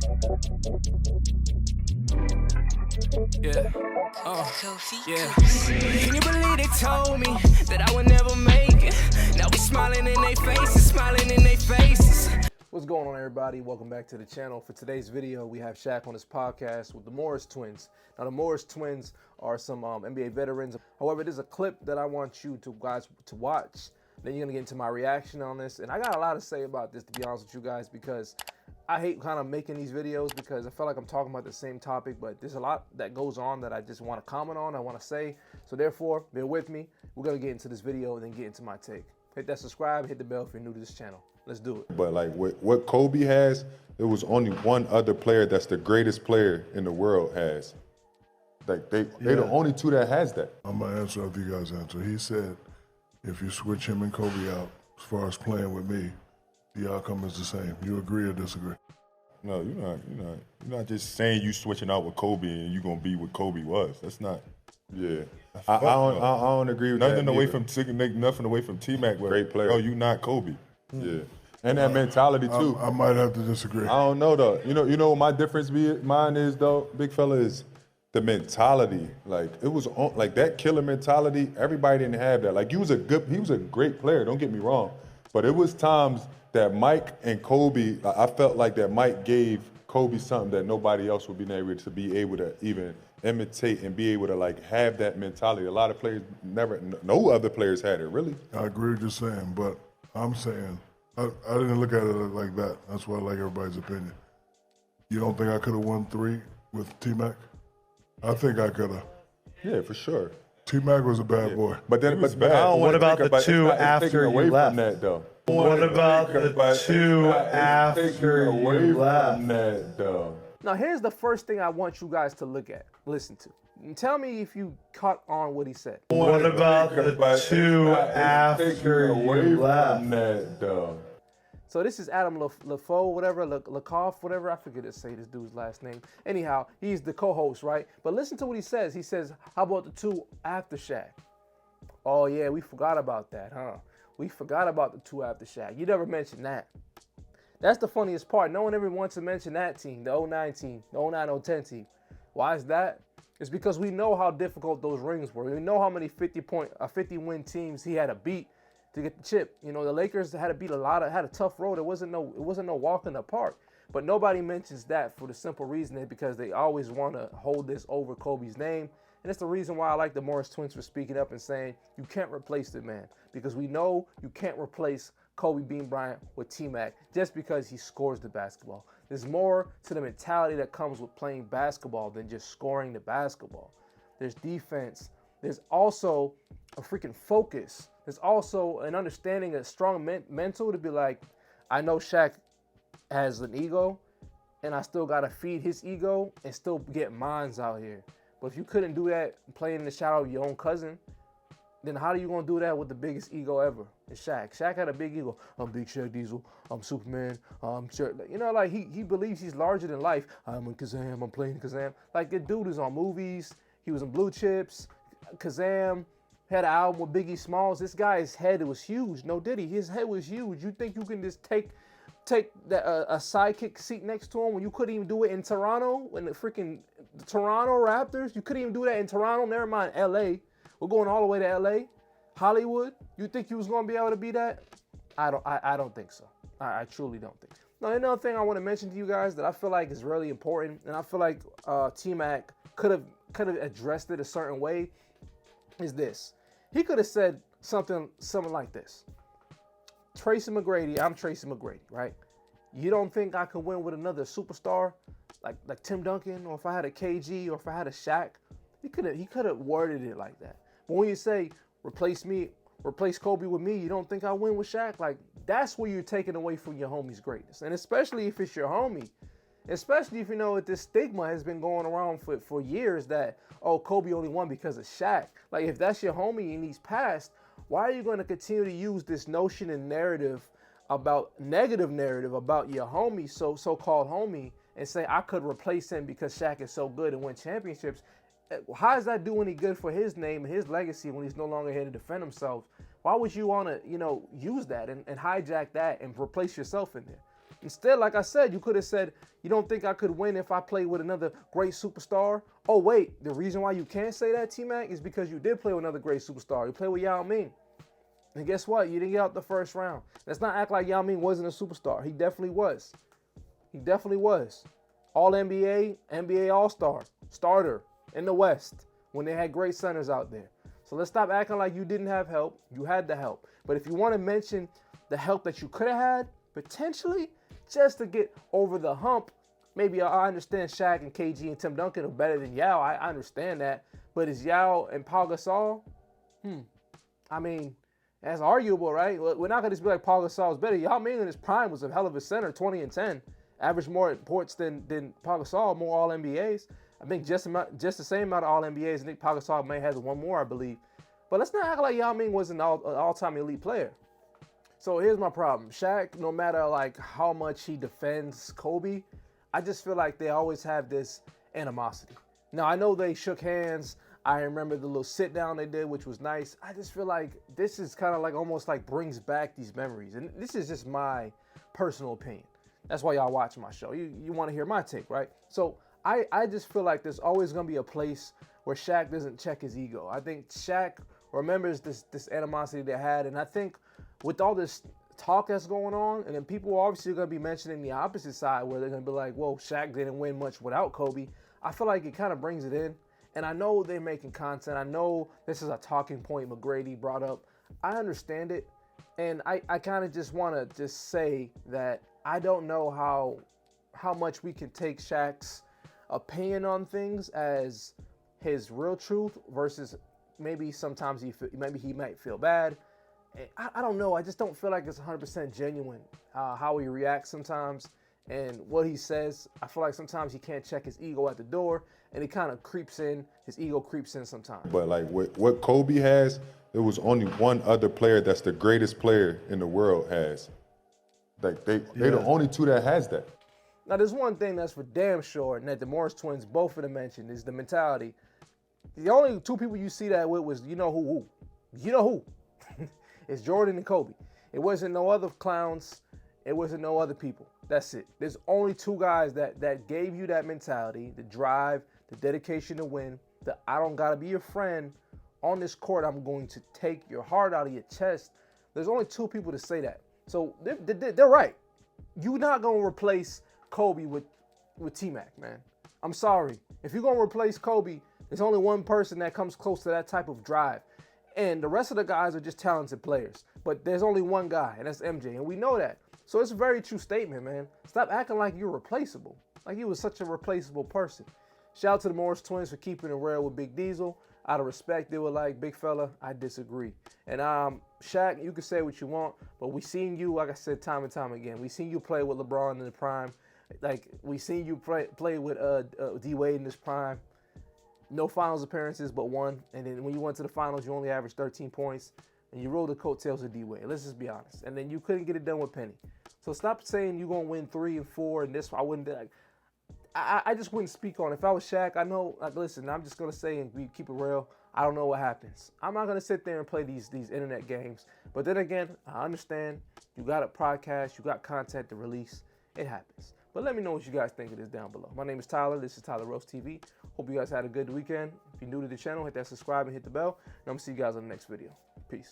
Yeah. Yeah. Can you believe they told me that I would never make it? Now we smiling in their faces, smiling in their faces. What's going on, everybody? Welcome back to the channel. For today's video, we have SHAQ on this podcast with the Morris twins. Now, the Morris twins are some NBA veterans. However, there's a clip that I want you guys to watch. Then you're gonna get into my reaction on this, and I got a lot to say about this, to be honest with you guys, because I hate kind of making these videos because I feel like I'm talking about the same topic, but there's a lot that goes on that I just want to comment on, I want to say. So therefore, bear with me. We're gonna get into this video and then get into my take. Hit that subscribe, hit the bell if you're new to this channel. Let's do it. But like what Kobe has, there was only one other player that's the greatest player in the world has. Like they the only two that has that. I'm gonna answer after you guys answer. He said, if you switch him and Kobe out, as far as playing with me, the outcome is the same. You agree or disagree? No, you're not just saying you switching out with Kobe and you're gonna be what Kobe was. That's not. Yeah, I don't agree with nothing that. Nothing away from T-Mac. Great player. Oh, you not Kobe. Yeah, and that mentality too. I might have to disagree. I don't know though. You know what my difference mine is though, big fella, is the mentality. Like it was like that killer mentality. Everybody didn't have that. Like he was a great player. Don't get me wrong, but it was times that Mike and Kobe, I felt like that Mike gave Kobe something that nobody else would be able to even imitate and be able to like have that mentality. A lot of players no other players had it, really. I agree with you saying, but I'm saying, I didn't look at it like that. That's why I like everybody's opinion. You don't think I could have won 3 with T-Mac? I think I could have. Yeah, for sure. T-Mac was a bad boy. But then, but I don't what about the two it's after away you left? From that, though. What about the two after you left? From that, though. Now, here's the first thing I want you guys to listen to. And tell me if you caught on what he said. What about the two after you left? From that, though. So this is Adam LaFoe, whatever, Lakoff, whatever. I forget to say this dude's last name. Anyhow, he's the co-host, right? But listen to what he says. He says, how about the two after SHAQ? Oh, yeah, we forgot about that, huh? We forgot about the two after SHAQ. You never mentioned that. That's the funniest part. No one ever wants to mention that team, the 09 team, the 09-010 team. Why is that? It's because we know how difficult those rings were. We know how many 50-win teams he had to beat to get the chip. You know, the Lakers had to beat had a tough road. It wasn't no walk in the park. But nobody mentions that for the simple reason that because they always want to hold this over Kobe's name. And it's the reason why I like the Morris twins for speaking up and saying you can't replace the man, because we know you can't replace Kobe Bean Bryant with T-Mac just because he scores the basketball. There's more to the mentality that comes with playing basketball than just scoring the basketball. There's defense. There's also a freaking focus. There's also an understanding, a strong mental to be like, I know SHAQ has an ego, and I still got to feed his ego and still get mines out here. But if you couldn't do that playing in the shadow of your own cousin, then how are you going to do that with the biggest ego ever? It's SHAQ. SHAQ had a big ego. I'm Big Shaq Diesel. I'm Superman. I'm sure. You know, like he believes he's larger than life. I'm in Kazam. I'm playing Kazam. Like the dude is on movies. He was in Blue Chips. Kazam had an album with Biggie Smalls. This guy's head was huge. No Diddy. His head was huge. You think you can just take a sidekick seat next to him when you couldn't even do it in Toronto, in the freaking Toronto Raptors? You couldn't even do that in Toronto. Never mind LA. We're going all the way to LA. Hollywood. You think you was gonna be able to be that? I don't think so. I truly don't think so. Now, another thing I want to mention to you guys that I feel like is really important, and I feel like T-Mac could have addressed it a certain way, is this. He could have said something like this. Tracy McGrady, I'm Tracy McGrady, right? You don't think I could win with another superstar like Tim Duncan, or if I had a KG, or if I had a SHAQ? He could have worded it like that. But when you say replace Kobe with me, you don't think I win with SHAQ? Like, that's where you're taking away from your homie's greatness. And especially if it's your homie, especially if you know that this stigma has been going around for years that, oh, Kobe only won because of SHAQ. Like, if that's your homie and he's passed, why are you going to continue to use this notion and negative narrative about your homie, so-called homie, and say I could replace him because SHAQ is so good and win championships? How does that do any good for his name and his legacy when he's no longer here to defend himself? Why would you want to, use that and hijack that and replace yourself in there? Instead, like I said, you could have said, you don't think I could win if I played with another great superstar? Oh, wait, the reason why you can't say that, T-Mac, is because you did play with another great superstar. You played with Yao Ming. And guess what? You didn't get out the first round. Let's not act like Yao Ming wasn't a superstar. He definitely was. He definitely was. All-NBA, NBA All-Star, starter in the West when they had great centers out there. So let's stop acting like you didn't have help. You had the help. But if you want to mention the help that you could have had, potentially, just to get over the hump, maybe I understand Shaq and KG and Tim Duncan are better than Yao. I understand that. But is Yao and Paul Gasol? I mean, that's arguable, right? We're not going to just be like Paul Gasol is better. Yao Ming in his prime was a hell of a center, 20 and 10. Averaged more points than Paul Gasol, more All-NBAs. I think just the same amount of All-NBAs. I think Paul Gasol may have one more, I believe. But let's not act like Yao Ming was an all-time elite player. So here's my problem. Shaq, no matter like how much he defends Kobe, I just feel like they always have this animosity. Now, I know they shook hands. I remember the little sit down they did, which was nice. I just feel like this is kind of like almost like brings back these memories. And this is just my personal opinion. That's why y'all watch my show. You want to hear my take, right? So I just feel like there's always going to be a place where Shaq doesn't check his ego. I think Shaq remembers this animosity they had. And I think with all this talk that's going on, and then people are obviously going to be mentioning the opposite side where they're going to be like, whoa, Shaq didn't win much without Kobe. I feel like it kind of brings it in. And I know they're making content. I know this is a talking point McGrady brought up. I understand it. And I kind of just want to just say that I don't know how much we can take Shaq's opinion on things as his real truth versus maybe sometimes he might feel bad. I don't know. I just don't feel like it's 100% genuine how he reacts sometimes and what he says. I feel like sometimes he can't check his ego at the door, and it kind of creeps in. His ego creeps in sometimes. But like what Kobe has, there was only one other player that's the greatest player in the world has. Like they're the only two that has that. Now, there's one thing that's for damn sure, and that the Morris twins, both of them mentioned, is the mentality. The only two people you see that with was you know who. It's Jordan and Kobe. It wasn't no other clowns. It wasn't no other people. That's it. There's only two guys that gave you that mentality, the drive, the dedication to win, the I don't got to be your friend. On this court, I'm going to take your heart out of your chest. There's only two people to say that. So they're right. You're not going to replace Kobe with T-Mac, man. I'm sorry. If you're going to replace Kobe, there's only one person that comes close to that type of drive. And the rest of the guys are just talented players. But there's only one guy, and that's MJ, and we know that. So it's a very true statement, man. Stop acting like you're replaceable. Like you was such a replaceable person. Shout out to the Morris twins for keeping it real with Big Diesel. Out of respect, they were like, big fella, I disagree. And Shaq, you can say what you want, but we seen you, like I said, time and time again. We seen you play with LeBron in the prime. Like, we seen you play with D-Wade in his prime. No finals appearances but one. And then when you went to the finals, you only averaged 13 points. And you rode the coattails of D-Wade. Let's just be honest. And then you couldn't get it done with Penny. So stop saying you're going to win 3 and 4 and this. I wouldn't. I just wouldn't speak on it. If I was Shaq, I know, like, listen, I'm just going to say and we keep it real. I don't know what happens. I'm not going to sit there and play these internet games. But then again, I understand. You got a podcast. You got content to release. It happens. But let me know what you guys think of this down below. My name is Tyler. This is Tyler Roast TV. Hope you guys had a good weekend. If you're new to the channel, hit that subscribe and hit the bell. And I'm going to see you guys on the next video. Peace.